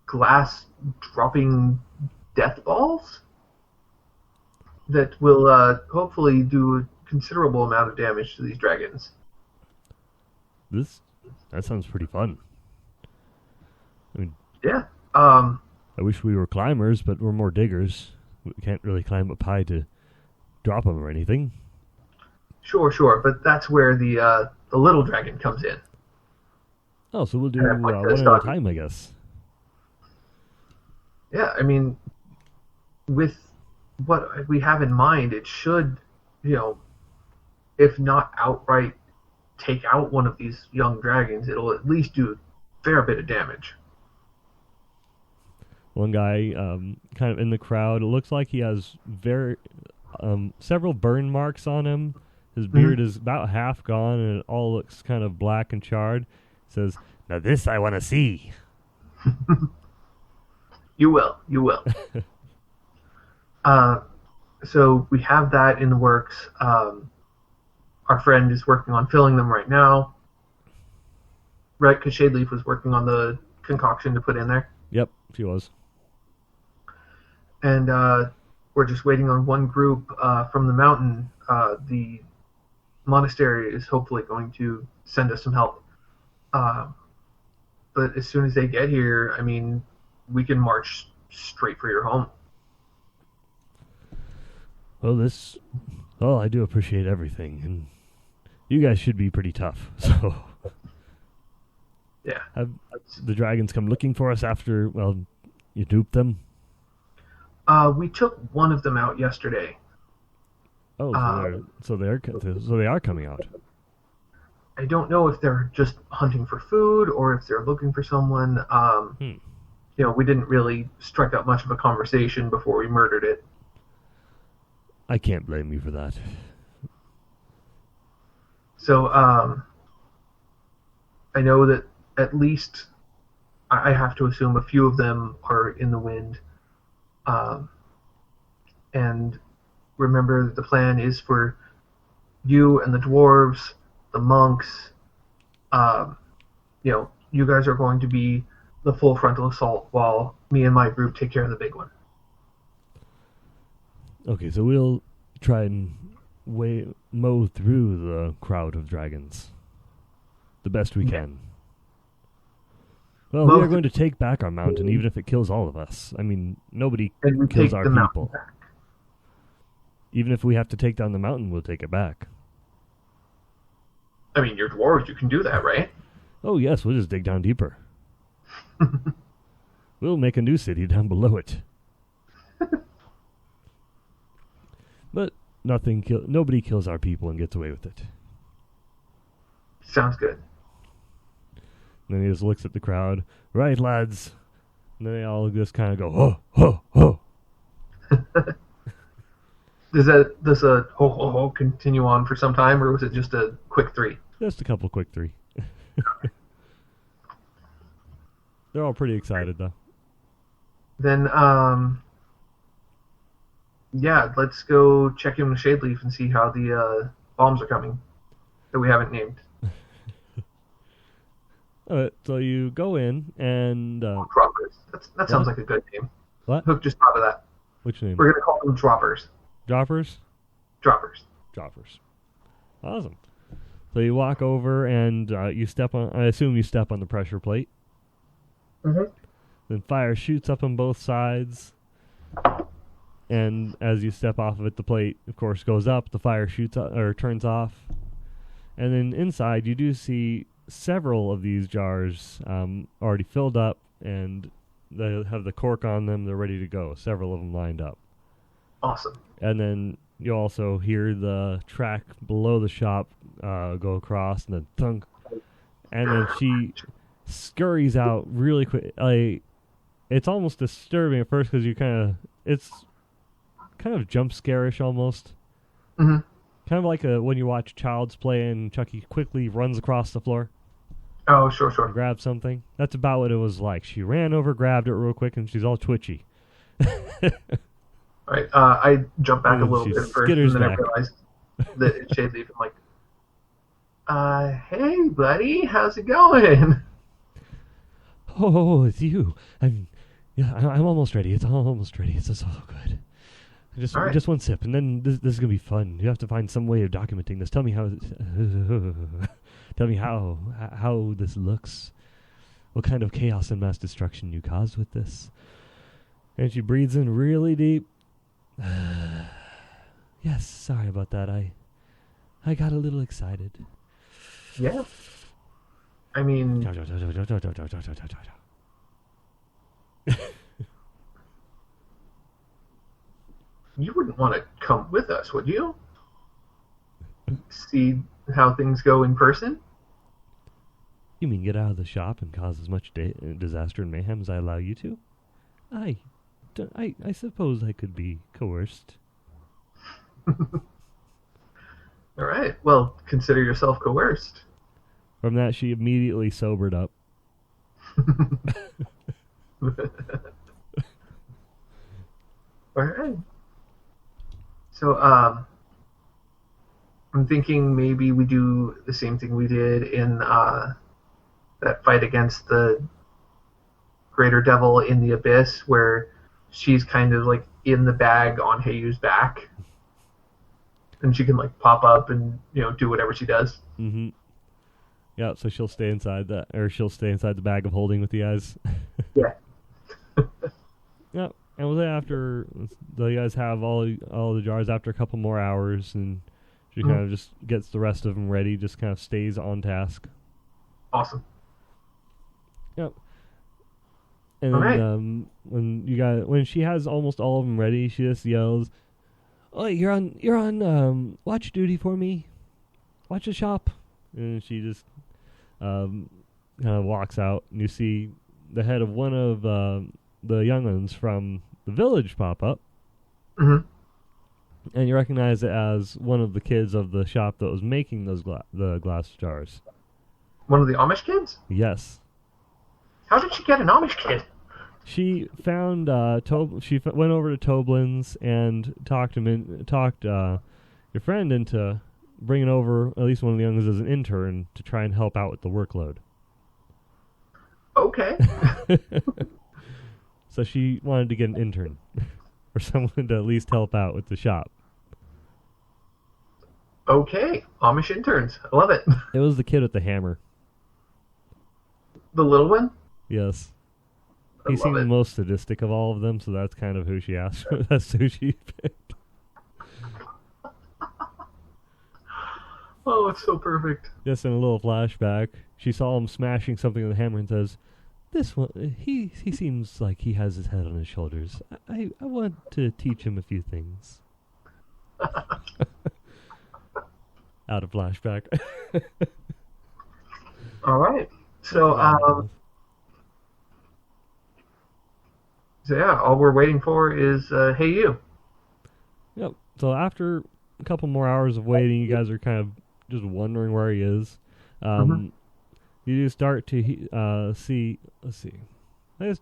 [SPEAKER 2] Glass dropping death balls that will hopefully do a considerable amount of damage to these dragons.
[SPEAKER 1] That sounds pretty fun. I mean,
[SPEAKER 2] yeah.
[SPEAKER 1] I wish we were climbers, but we're more diggers. We can't really climb up high to drop them or anything.
[SPEAKER 2] Sure, but that's where the little dragon comes in.
[SPEAKER 1] Oh, so we'll do one at a time, I guess.
[SPEAKER 2] Yeah, I mean, with what we have in mind, it should, if not outright take out one of these young dragons, it'll at least do a fair bit of damage.
[SPEAKER 1] One guy, kind of in the crowd, it looks like he has several burn marks on him. His beard is about half gone, and it all looks kind of black and charred. Says, "Now this I want to see."
[SPEAKER 2] You will. So we have that in the works. Our friend is working on filling them right now. Right, because Shadeleaf was working on the concoction to put in there.
[SPEAKER 1] Yep, she was.
[SPEAKER 2] And we're just waiting on one group from the mountain the monastery is hopefully going to send us some help. But as soon as they get here, I mean, we can march straight for your home.
[SPEAKER 1] Well, I do appreciate everything, and you guys should be pretty tough. So,
[SPEAKER 2] yeah.
[SPEAKER 1] Have the dragons come looking for us after, well, you duped them?
[SPEAKER 2] We took one of them out yesterday.
[SPEAKER 1] Oh, so they are coming out.
[SPEAKER 2] I don't know if they're just hunting for food or if they're looking for someone. You know, we didn't really strike up much of a conversation before we murdered it.
[SPEAKER 1] I can't blame you for that.
[SPEAKER 2] So, I know that at least I have to assume a few of them are in the wind. And remember that the plan is for you and the dwarves, the monks, you know, you guys are going to be the full frontal assault while me and my group take care of the big one.
[SPEAKER 1] Okay, so we'll try and mow through the crowd of dragons the best we can. Well, we are going to take back our mountain, even if it kills all of us. I mean, nobody kills our people. Even if we have to take down the mountain, we'll take it back.
[SPEAKER 2] I mean, you're dwarves, you can do that, right?
[SPEAKER 1] Oh, yes, we'll just dig down deeper. We'll make a new city down below it. But nobody kills our people and gets away with it.
[SPEAKER 2] Sounds good.
[SPEAKER 1] And then he just looks at the crowd. Right, lads. And then they all just kind of go, ho, ho, ho.
[SPEAKER 2] Does a ho, ho, ho continue on for some time, or was it just a quick 3?
[SPEAKER 1] Just a couple quick 3. They're all pretty excited, though.
[SPEAKER 2] Then, yeah, let's go check in with Shadeleaf and see how the bombs are coming that we haven't named.
[SPEAKER 1] Alright, so you go in and...
[SPEAKER 2] droppers. That sounds like a good name.
[SPEAKER 1] What?
[SPEAKER 2] Hook just thought of that.
[SPEAKER 1] Which name?
[SPEAKER 2] We're going to call them droppers.
[SPEAKER 1] Droppers?
[SPEAKER 2] Droppers.
[SPEAKER 1] Droppers. Awesome. So you walk over and you step on... I assume you step on the pressure plate.
[SPEAKER 2] Mm-hmm.
[SPEAKER 1] Then fire shoots up on both sides. And as you step off of it, the plate, of course, goes up. The fire shoots or turns off. And then inside, you do see several of these jars already filled up, and they have the cork on them. They're ready to go. Several of them lined up.
[SPEAKER 2] Awesome.
[SPEAKER 1] And then you also hear the track below the shop go across, and then thunk. And then she scurries out really quick. It's almost disturbing at first because it's kind of jump scare-ish almost.
[SPEAKER 2] Mm-hmm.
[SPEAKER 1] Kind of like when you watch Child's Play and Chucky quickly runs across the floor.
[SPEAKER 2] Oh, sure.
[SPEAKER 1] And grabs something. That's about what it was like. She ran over, grabbed it real quick, and she's all twitchy.
[SPEAKER 2] All right, I jumped back a little bit first, and then
[SPEAKER 1] back.
[SPEAKER 2] I realized that it's Shadeleaf. I'm like, hey, buddy, how's it going?
[SPEAKER 1] Oh, it's you. I'm almost ready. It's almost ready. It's so good. Just one sip, and then this is gonna be fun. You have to find some way of documenting this. Tell me how. Tell me how this looks. What kind of chaos and mass destruction you caused with this? And she breathes in really deep. Yes, sorry about that. I got a little excited.
[SPEAKER 2] Yeah. I mean, you wouldn't want to come with us, would you? See how things go in person?
[SPEAKER 1] You mean get out of the shop and cause as much disaster and mayhem as I allow you to? I suppose I could be coerced.
[SPEAKER 2] All right. Well, consider yourself coerced.
[SPEAKER 1] From that, she immediately sobered up.
[SPEAKER 2] All right. So, I'm thinking maybe we do the same thing we did in that fight against the Greater Devil in the Abyss, where she's kind of like in the bag on Heiyu's back. and she can like pop up and do whatever she does.
[SPEAKER 1] Mm-hmm. Yeah, so she'll stay inside the bag of holding with you guys.
[SPEAKER 2] Yeah.
[SPEAKER 1] Yep. And was after the guys have all the jars after a couple more hours, and she kind of just gets the rest of them ready, just kind of stays on task.
[SPEAKER 2] Awesome.
[SPEAKER 1] Yep. And
[SPEAKER 2] all
[SPEAKER 1] then
[SPEAKER 2] right.
[SPEAKER 1] when she has almost all of them ready, she just yells, "Oh, you're on watch duty for me. Watch the shop." And she just kind of walks out, and you see the head of one of the young ones from the village pop up.
[SPEAKER 2] Mm-hmm.
[SPEAKER 1] And you recognize it as one of the kids of the shop that was making those the glass jars.
[SPEAKER 2] One of the Amish kids?
[SPEAKER 1] Yes.
[SPEAKER 2] How did she get an Amish kid?
[SPEAKER 1] She found went over to Toblin's and talked your friend into bringing over at least one of the youngins as an intern to try and help out with the workload.
[SPEAKER 2] Okay.
[SPEAKER 1] So she wanted to get an intern or someone to at least help out with the shop.
[SPEAKER 2] Okay, Amish interns. I love it.
[SPEAKER 1] It was the kid with the hammer.
[SPEAKER 2] The little one?
[SPEAKER 1] Yes.
[SPEAKER 2] I
[SPEAKER 1] He
[SPEAKER 2] love
[SPEAKER 1] seemed the
[SPEAKER 2] it.
[SPEAKER 1] most sadistic of all of them, so that's kind of who she asked. That's who she picked.
[SPEAKER 2] Oh, it's so perfect.
[SPEAKER 1] Just in a little flashback, she saw him smashing something with a hammer and says, "This one, he seems like he has his head on his shoulders. I want to teach him a few things." Out of flashback.
[SPEAKER 2] All right. So yeah, all we're waiting for is hey you.
[SPEAKER 1] Yep. So after a couple more hours of waiting, you guys are kind of just wondering where he is. You do start to see. Let's see. Let's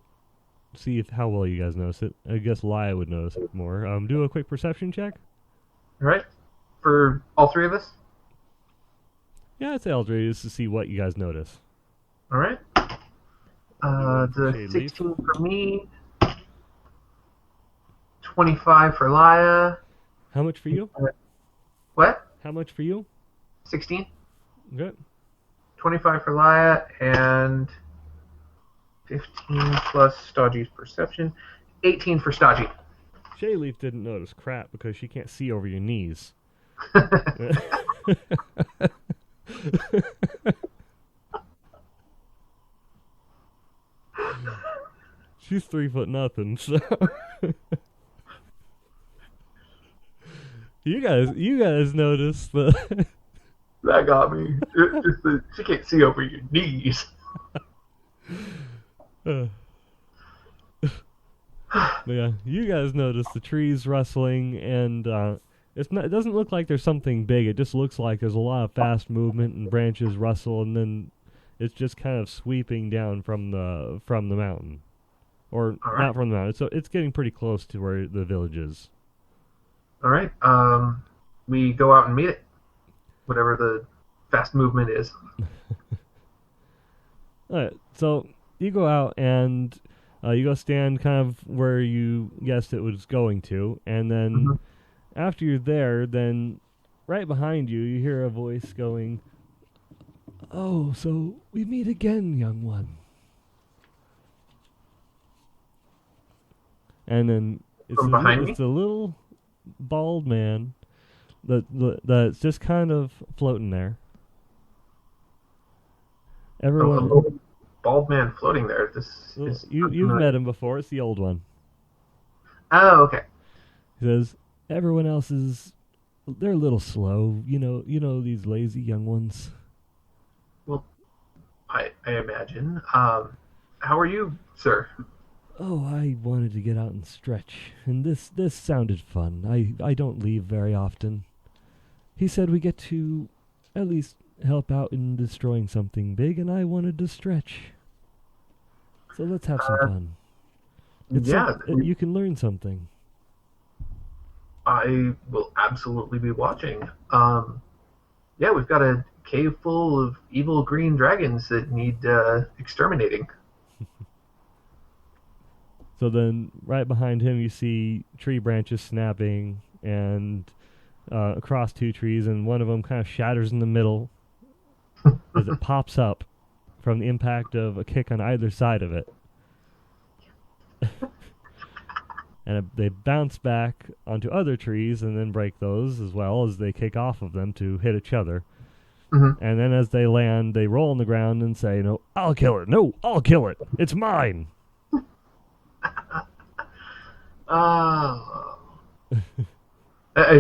[SPEAKER 1] see how well you guys notice it. I guess Laya would notice it more. Do a quick perception check.
[SPEAKER 2] All right. For all three of us.
[SPEAKER 1] Yeah, I'd say all three just to see what you guys notice.
[SPEAKER 2] All right. The
[SPEAKER 1] Shade
[SPEAKER 2] 16 for me. 25 for Laya.
[SPEAKER 1] How much for you?
[SPEAKER 2] What?
[SPEAKER 1] How much for you?
[SPEAKER 2] 16.
[SPEAKER 1] Good.
[SPEAKER 2] 25 for Laya and 15 plus Stodgy's perception. 18 for Stodgy.
[SPEAKER 1] Shayleaf didn't notice crap because she can't see over your knees. She's 3 foot nothing, so you guys noticed the
[SPEAKER 2] That got me. Just that she can't see over your knees.
[SPEAKER 1] Yeah, you guys noticed the trees rustling, and it doesn't look like there's something big. It just looks like there's a lot of fast movement and branches rustle, and then it's just kind of sweeping down from the mountain, or
[SPEAKER 2] right.
[SPEAKER 1] not from the mountain. So it's getting pretty close to where the village is.
[SPEAKER 2] All right. We go out and meet it. Whatever the fast movement is.
[SPEAKER 1] Alright, so you go out and you go stand kind of where you guessed it was going to, and then after you're there, then right behind you, you hear a voice going, "Oh, so we meet again, young one." And then it's a little bald man that's just kind of floating there. Everyone,
[SPEAKER 2] A little bald man floating there.
[SPEAKER 1] you've met him before. It's the old one.
[SPEAKER 2] Oh, okay.
[SPEAKER 1] He says, "Everyone else they're a little slow. You know these lazy young ones."
[SPEAKER 2] Well, I imagine. How are you, sir?
[SPEAKER 1] "Oh, I wanted to get out and stretch, and this sounded fun. I don't leave very often. He said we get to at least help out in destroying something big, and I wanted to stretch. So let's have some fun. You can learn something."
[SPEAKER 2] I will absolutely be watching. Yeah, we've got a cave full of evil green dragons that need exterminating.
[SPEAKER 1] So then, right behind him, you see tree branches snapping, and across two trees, and one of them kind of shatters in the middle as it pops up from the impact of a kick on either side of it. And they bounce back onto other trees and then break those as well as they kick off of them to hit each other.
[SPEAKER 2] Mm-hmm.
[SPEAKER 1] And then as they land, they roll on the ground and say, "No, I'll kill it. No, I'll kill it. It's mine."
[SPEAKER 2] I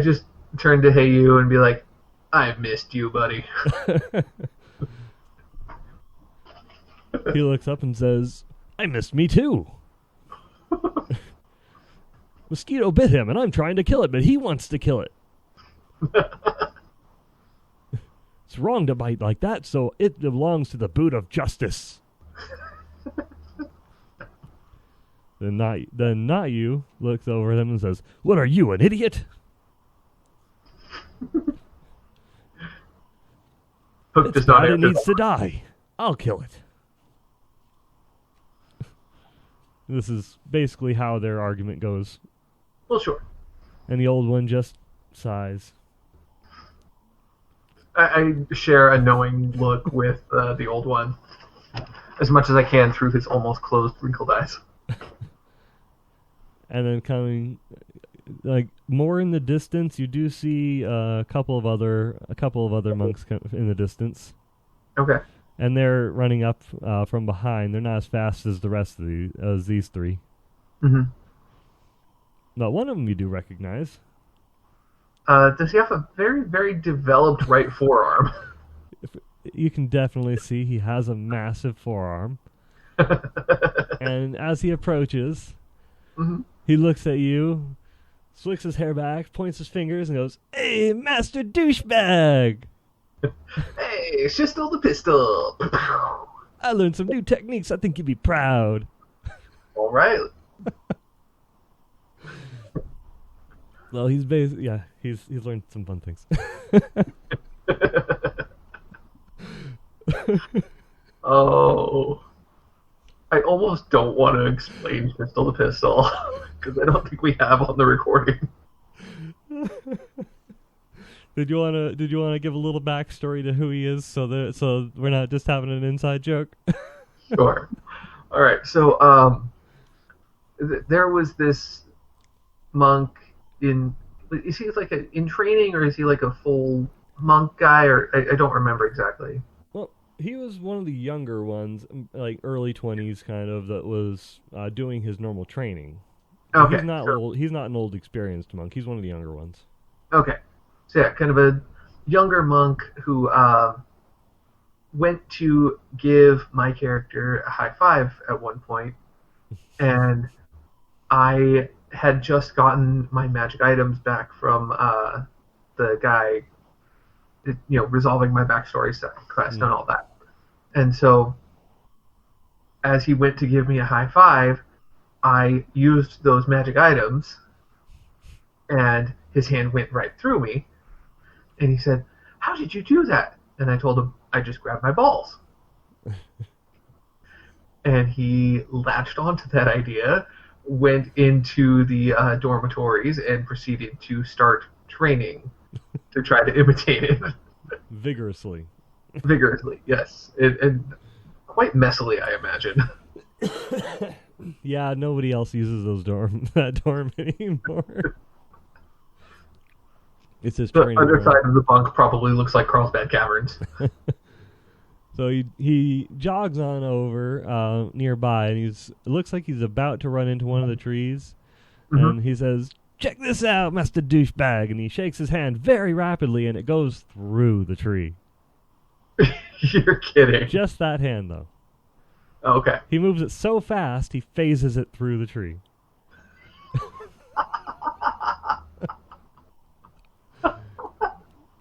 [SPEAKER 2] just turn to Hey You and be like, "I missed you, buddy."
[SPEAKER 1] He looks up and says, "I missed me too. Mosquito bit him, and I'm trying to kill it, but he wants to kill it. It's wrong to bite like that, so it belongs to the boot of justice." Then not you looks over at him and says, "What are you, an idiot?"
[SPEAKER 2] Hook does not
[SPEAKER 1] It
[SPEAKER 2] answer
[SPEAKER 1] needs
[SPEAKER 2] that.
[SPEAKER 1] to die. I'll kill it. This is basically how their argument goes.
[SPEAKER 2] Well, sure.
[SPEAKER 1] And the old one just sighs.
[SPEAKER 2] I share a knowing look with the old one, as much as I can through his almost closed, wrinkled eyes.
[SPEAKER 1] And then coming, like, more in the distance, you do see a couple of other monks in the distance.
[SPEAKER 2] Okay.
[SPEAKER 1] And they're running up from behind. They're not as fast as the rest of these three.
[SPEAKER 2] Mm-hmm.
[SPEAKER 1] But one of them you do recognize.
[SPEAKER 2] Does he have a very, very developed right forearm?
[SPEAKER 1] You can definitely see he has a massive forearm. And as he approaches,
[SPEAKER 2] Mm-hmm.
[SPEAKER 1] he looks at you, slicks his hair back, points his fingers, and goes, "Hey, Master Douchebag!
[SPEAKER 2] Hey, she stole the pistol.
[SPEAKER 1] I learned some new techniques. I think you'd be proud."
[SPEAKER 2] All right.
[SPEAKER 1] Well, he's learned some fun things.
[SPEAKER 2] Oh, I almost don't want to explain pistol to pistol because I don't think we have on the recording.
[SPEAKER 1] Did you wanna give a little backstory to who he is, so we're not just having an inside joke?
[SPEAKER 2] Sure. All right. So, there was this monk in. Is he like in training, or is he like a full monk guy? Or I don't remember exactly.
[SPEAKER 1] Well, he was one of the younger ones, like early 20s, kind of, that was doing his normal training. So
[SPEAKER 2] Okay.
[SPEAKER 1] he's not old. He's not an old, experienced monk. He's one of the younger ones.
[SPEAKER 2] Okay. So yeah, kind of a younger monk who went to give my character a high five at one point, and I had just gotten my magic items back from the guy, resolving my backstory quest and all that. And so, as he went to give me a high five, I used those magic items, and his hand went right through me. And he said, "How did you do that?" And I told him, "I just grabbed my balls." And he latched onto that idea, went into the dormitories, and proceeded to start training to try to imitate it.
[SPEAKER 1] Vigorously.
[SPEAKER 2] Vigorously, yes. And quite messily, I imagine.
[SPEAKER 1] Yeah, nobody else uses that dorm anymore. It's his
[SPEAKER 2] The
[SPEAKER 1] training
[SPEAKER 2] underside
[SPEAKER 1] room.
[SPEAKER 2] of the bunk probably looks like Carlsbad Caverns.
[SPEAKER 1] So he jogs on over nearby, and it looks like he's about to run into one of the trees, and he says, "Check this out, Master Douchebag," and he shakes his hand very rapidly, and it goes through the tree.
[SPEAKER 2] You're kidding.
[SPEAKER 1] Just that hand, though.
[SPEAKER 2] Okay.
[SPEAKER 1] He moves it so fast, he phases it through the tree.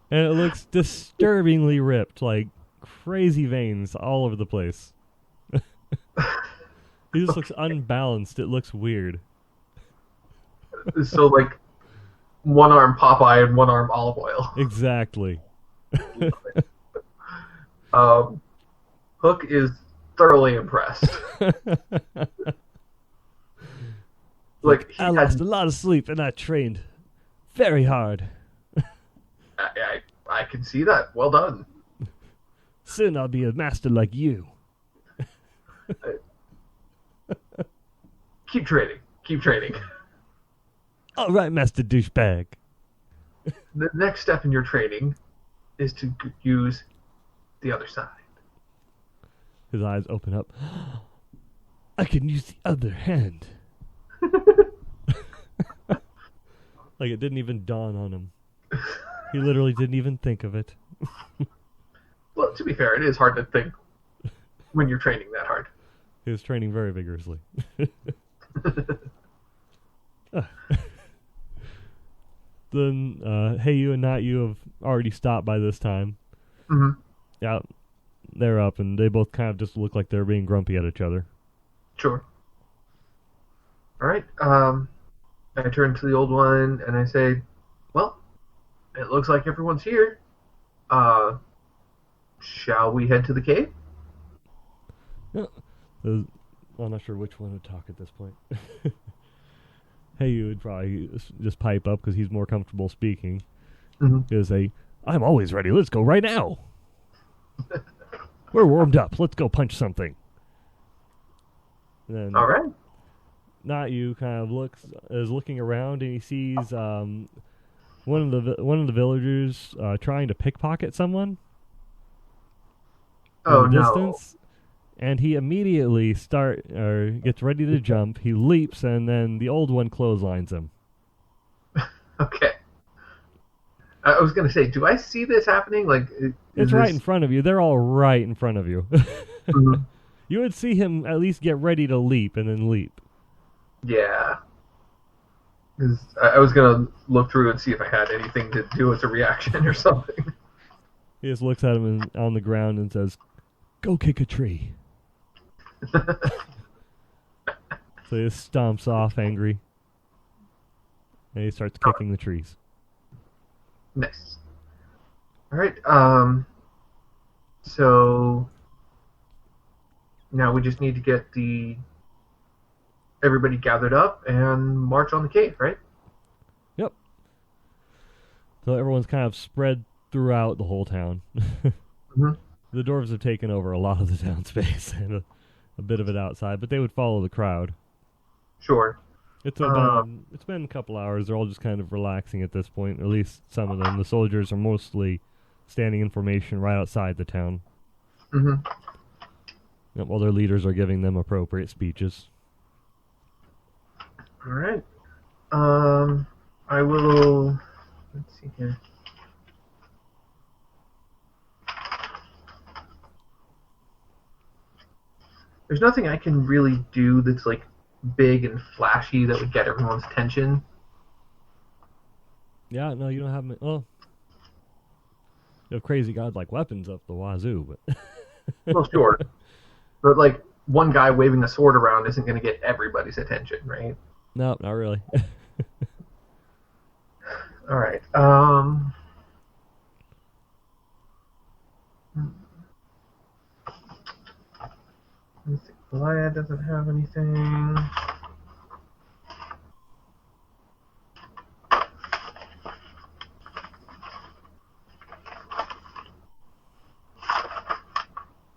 [SPEAKER 1] And it looks disturbingly ripped, like crazy veins all over the place. He just looks unbalanced. It looks weird.
[SPEAKER 2] So, like, one arm Popeye and one arm Olive Oil.
[SPEAKER 1] Exactly.
[SPEAKER 2] Hook is thoroughly impressed. Like,
[SPEAKER 1] I lost a lot of sleep and I trained very hard.
[SPEAKER 2] I can see that. Well done.
[SPEAKER 1] Soon I'll be a master like you.
[SPEAKER 2] Keep trading. Keep trading.
[SPEAKER 1] All right, Master Douchebag.
[SPEAKER 2] The next step in your trading is to use the other side.
[SPEAKER 1] His eyes open up. I can use the other hand. Like it didn't even dawn on him. He literally didn't even think of it.
[SPEAKER 2] Well, to be fair, it is hard to think when you're training that hard.
[SPEAKER 1] He was training very vigorously. Then, Hey You and Not You have already stopped by this time.
[SPEAKER 2] Mm-hmm.
[SPEAKER 1] Yeah, they're up, and they both kind of just look like they're being grumpy at each other.
[SPEAKER 2] Sure. All right. I turn to the old one and I say, well, it looks like everyone's here. Shall we head to the cave?
[SPEAKER 1] Yeah. I'm not sure which one would talk at this point. Hey, you would probably just pipe up because he's more comfortable speaking.
[SPEAKER 2] Mm-hmm.
[SPEAKER 1] He'll say, I'm always ready. Let's go right now. We're warmed up. Let's go punch something. And then,
[SPEAKER 2] All right.
[SPEAKER 1] Not You kind of is looking around and he sees one of the villagers trying to pickpocket someone.
[SPEAKER 2] Oh,
[SPEAKER 1] in the
[SPEAKER 2] no.
[SPEAKER 1] distance. And he immediately gets ready to jump. He leaps, and then the old one clotheslines him.
[SPEAKER 2] Okay. I was going to say, do I see this happening? Like,
[SPEAKER 1] It's right in front of you. They're all right in front of you.
[SPEAKER 2] Mm-hmm.
[SPEAKER 1] You would see him at least get ready to leap, and then leap.
[SPEAKER 2] Yeah. 'Cause I was going to look through and see if I had anything to do with a reaction or something.
[SPEAKER 1] He just looks at him on the ground and says, "Go kick a tree." So he just stomps off angry. And he starts kicking the trees.
[SPEAKER 2] Nice. All right. So now we just need to get everybody gathered up and march on the cave, right?
[SPEAKER 1] Yep. So everyone's kind of spread throughout the whole town.
[SPEAKER 2] Mm-hmm.
[SPEAKER 1] The dwarves have taken over a lot of the town space and a bit of it outside, but they would follow the crowd.
[SPEAKER 2] Sure.
[SPEAKER 1] It's been a couple hours. They're all just kind of relaxing at this point, at least some of them. The soldiers are mostly standing in formation right outside the town.
[SPEAKER 2] Mm-hmm.
[SPEAKER 1] Yep, while their leaders are giving them appropriate speeches.
[SPEAKER 2] All right. I will. Let's see here. There's nothing I can really do that's like big and flashy that would get everyone's attention.
[SPEAKER 1] Yeah, no, you don't have... Well, you have crazy godlike weapons up the wazoo, but...
[SPEAKER 2] Well, sure. But, like, one guy waving a sword around isn't going to get everybody's attention, right?
[SPEAKER 1] No, not really.
[SPEAKER 2] All right. Let's see. Goliath doesn't have anything.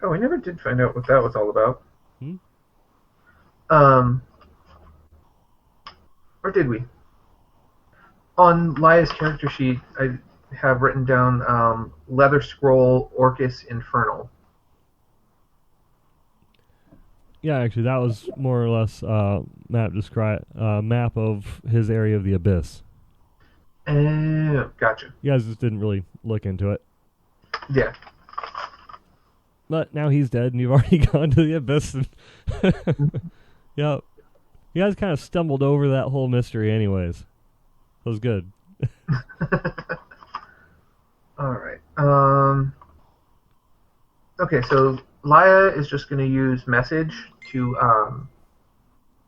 [SPEAKER 2] Oh, I never did find out what that was all about. Or did we? On Lia's character sheet, I have written down Leather Scroll Orcus Infernal.
[SPEAKER 1] Yeah, actually, that was more or less map of his area of the abyss.
[SPEAKER 2] Gotcha.
[SPEAKER 1] You guys just didn't really look into it.
[SPEAKER 2] Yeah.
[SPEAKER 1] But now he's dead, and you've already gone to the abyss. And yeah, you guys kind of stumbled over that whole mystery anyways. It was good.
[SPEAKER 2] All right. Okay, so Lia is just going to use message to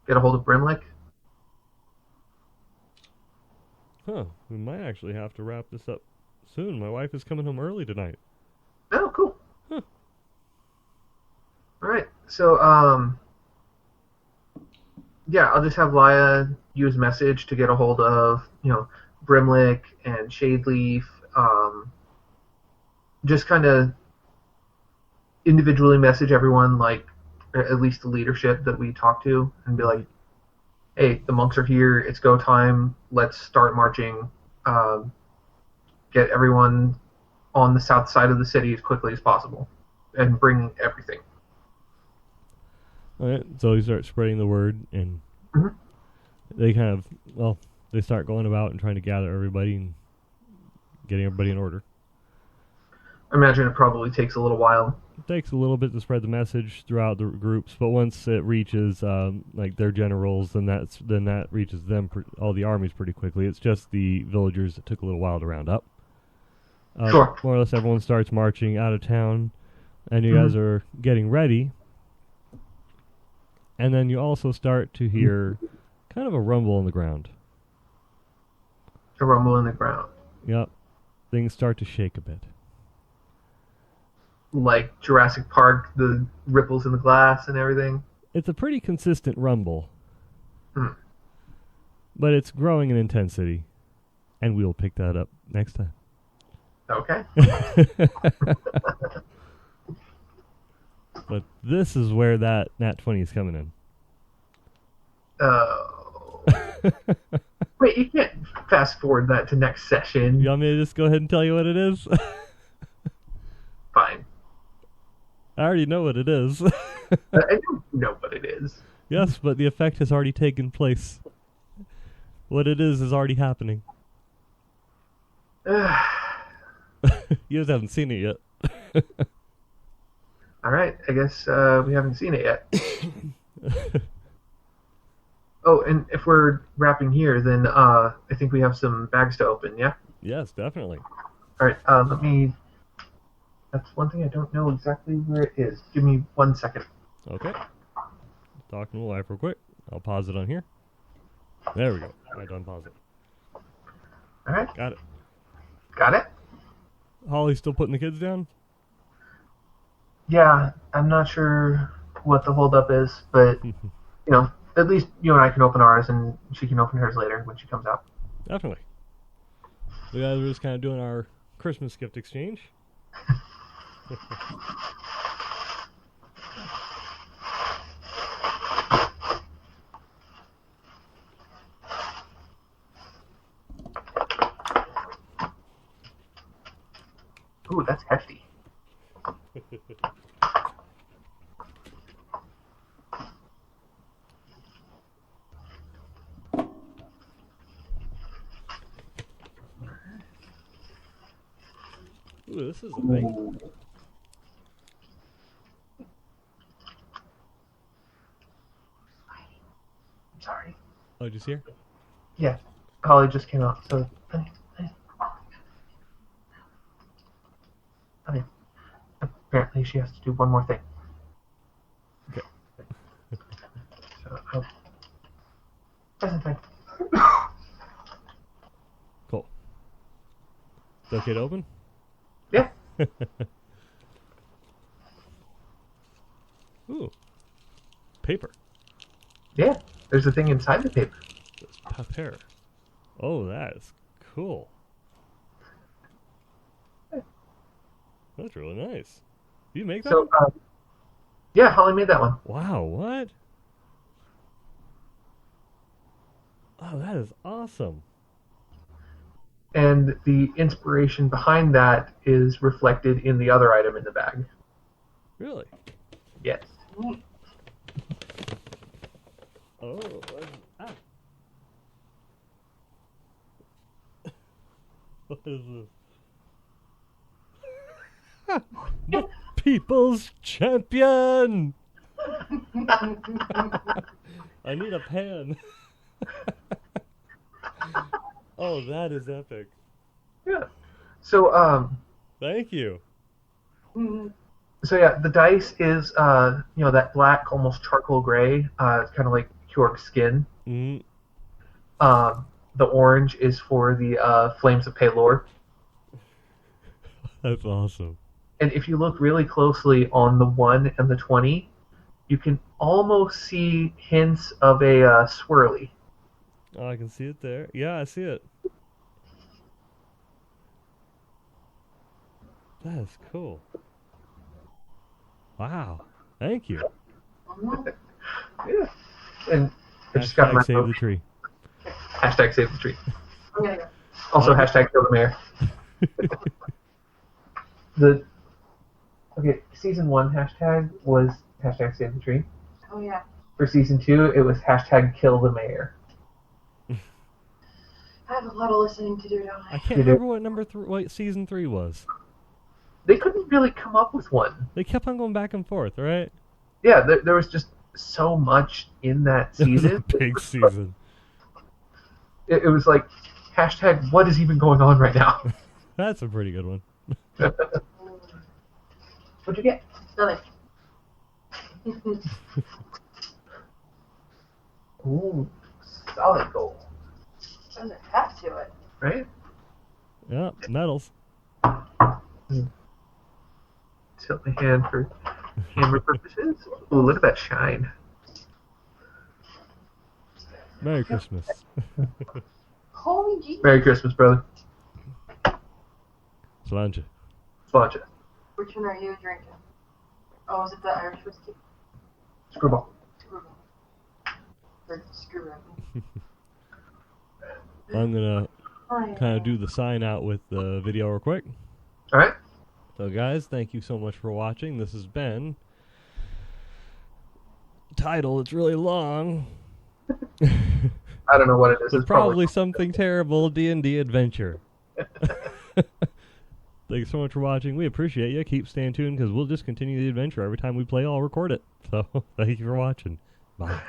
[SPEAKER 2] get a hold of Brimlick.
[SPEAKER 1] Huh. We might actually have to wrap this up soon. My wife is coming home early tonight.
[SPEAKER 2] Oh, cool.
[SPEAKER 1] Huh.
[SPEAKER 2] All right. So, yeah, I'll just have Lia use message to get a hold of, Brimlick and Shadeleaf, just kind of individually message everyone, like at least the leadership that we talk to, and be like, hey, the monks are here. It's go time. Let's start marching. Get everyone on the south side of the city as quickly as possible, and bring everything.
[SPEAKER 1] All right, so you start spreading the word, and they kind of, well, they start going about and trying to gather everybody and getting everybody in order.
[SPEAKER 2] I imagine it probably takes a little while.
[SPEAKER 1] It takes a little bit to spread the message throughout the groups, but once it reaches like their generals, then that reaches them, all the armies pretty quickly. It's just the villagers that took a little while to round up.
[SPEAKER 2] Sure.
[SPEAKER 1] More or less, everyone starts marching out of town, and you guys are getting ready. And then you also start to hear kind of a rumble in the ground.
[SPEAKER 2] A rumble in the ground.
[SPEAKER 1] Yep. Things start to shake a bit.
[SPEAKER 2] Like Jurassic Park, the ripples in the glass and everything?
[SPEAKER 1] It's a pretty consistent rumble.
[SPEAKER 2] Hmm.
[SPEAKER 1] But it's growing in intensity. And we'll pick that up next time.
[SPEAKER 2] Okay.
[SPEAKER 1] But this is where that Nat 20 is coming in.
[SPEAKER 2] Oh. Wait, you can't fast forward that to next session.
[SPEAKER 1] You want me to just go ahead and tell you what it is?
[SPEAKER 2] Fine.
[SPEAKER 1] I already know what it is.
[SPEAKER 2] I don't know what it is.
[SPEAKER 1] Yes, but the effect has already taken place. What it is already happening. You guys haven't seen it yet.
[SPEAKER 2] All right, I guess we haven't seen it yet. Oh, and if we're wrapping here, then I think we have some bags to open, yeah?
[SPEAKER 1] Yes, definitely.
[SPEAKER 2] All right, let me... That's one thing I don't know exactly where it is. Give me 1 second.
[SPEAKER 1] Okay. Talking to live real quick. I'll pause it on here. There we go. I done pause it.
[SPEAKER 2] All right.
[SPEAKER 1] Got it.
[SPEAKER 2] Got it?
[SPEAKER 1] Holly's still putting the kids down?
[SPEAKER 2] Yeah, I'm not sure what the holdup is, but, at least you and I can open ours, and she can open hers later when she comes out.
[SPEAKER 1] Definitely. We guys were just kind of doing our Christmas gift exchange.
[SPEAKER 2] Ooh, that's hefty.
[SPEAKER 1] Ooh, this is a thing.
[SPEAKER 2] Sorry.
[SPEAKER 1] Oh, did you see her?
[SPEAKER 2] Yeah, Holly just came out, so... Okay. Apparently she has to do one more thing.
[SPEAKER 1] Okay.
[SPEAKER 2] So, present time.
[SPEAKER 1] Cool. Is it okay to open?
[SPEAKER 2] Yeah.
[SPEAKER 1] Ooh. Paper.
[SPEAKER 2] Yeah, there's a thing inside the paper.
[SPEAKER 1] Paper. Oh, that is cool. That's really nice. Do you make that one?
[SPEAKER 2] Yeah, Holly made that one.
[SPEAKER 1] Wow, what? Oh, that is awesome.
[SPEAKER 2] And the inspiration behind that is reflected in the other item in the bag.
[SPEAKER 1] Really?
[SPEAKER 2] Yes.
[SPEAKER 1] Oh, what is this? The People's Champion! I need a pan. Oh, that is epic.
[SPEAKER 2] Yeah. So,
[SPEAKER 1] Thank you.
[SPEAKER 2] So yeah, the dice is, that black, almost charcoal gray. It's kind of like Kjork's skin.
[SPEAKER 1] Mm.
[SPEAKER 2] The orange is for the Flames of Pelor.
[SPEAKER 1] That's awesome.
[SPEAKER 2] And if you look really closely on the 1 and the 20, you can almost see hints of a swirly.
[SPEAKER 1] Oh, I can see it there. Yeah, I see it. That is cool. Wow. Thank you.
[SPEAKER 2] Yeah. And I just got my
[SPEAKER 1] Save the tree.
[SPEAKER 2] hashtag save the tree.
[SPEAKER 3] I'm gonna go.
[SPEAKER 2] Also hashtag kill the mayor. Season 1 hashtag was hashtag save the tree.
[SPEAKER 3] Oh yeah.
[SPEAKER 2] For season 2, it was hashtag kill the mayor.
[SPEAKER 3] I have a lot of listening to do, don't
[SPEAKER 1] I
[SPEAKER 3] I?
[SPEAKER 1] can't remember what season 3 was.
[SPEAKER 2] They couldn't really come up with one.
[SPEAKER 1] They kept on going back and forth, right?
[SPEAKER 2] Yeah, there was just so much in that
[SPEAKER 1] It was
[SPEAKER 2] season.
[SPEAKER 1] a big season.
[SPEAKER 2] It was like, hashtag what is even going on right now?
[SPEAKER 1] That's a pretty good one.
[SPEAKER 2] What'd you get?
[SPEAKER 3] Nothing.
[SPEAKER 2] Ooh, solid gold.
[SPEAKER 3] There's a half to it.
[SPEAKER 2] Right?
[SPEAKER 1] Yeah, medals.
[SPEAKER 2] Tilt my hand for camera purposes. Ooh, look at that shine.
[SPEAKER 1] Merry Christmas.
[SPEAKER 3] Holy Jesus.
[SPEAKER 2] Merry Christmas, brother.
[SPEAKER 1] Sláinte.
[SPEAKER 2] Sláinte.
[SPEAKER 3] Which one are you drinking? Oh, is it the Irish whiskey?
[SPEAKER 2] Screwball.
[SPEAKER 3] Screwball. Or screw
[SPEAKER 1] I'm going to
[SPEAKER 3] Oh,
[SPEAKER 1] kind of do the sign out with the video real quick.
[SPEAKER 2] Alright.
[SPEAKER 1] So guys, thank you so much for watching. This has been title. It's really long.
[SPEAKER 2] I don't know what it is.
[SPEAKER 1] It's probably something terrible. D&D adventure. Thanks so much for watching. We appreciate you. Keep staying tuned because we'll just continue the adventure every time we play. I'll record it. So thank you for watching. Bye.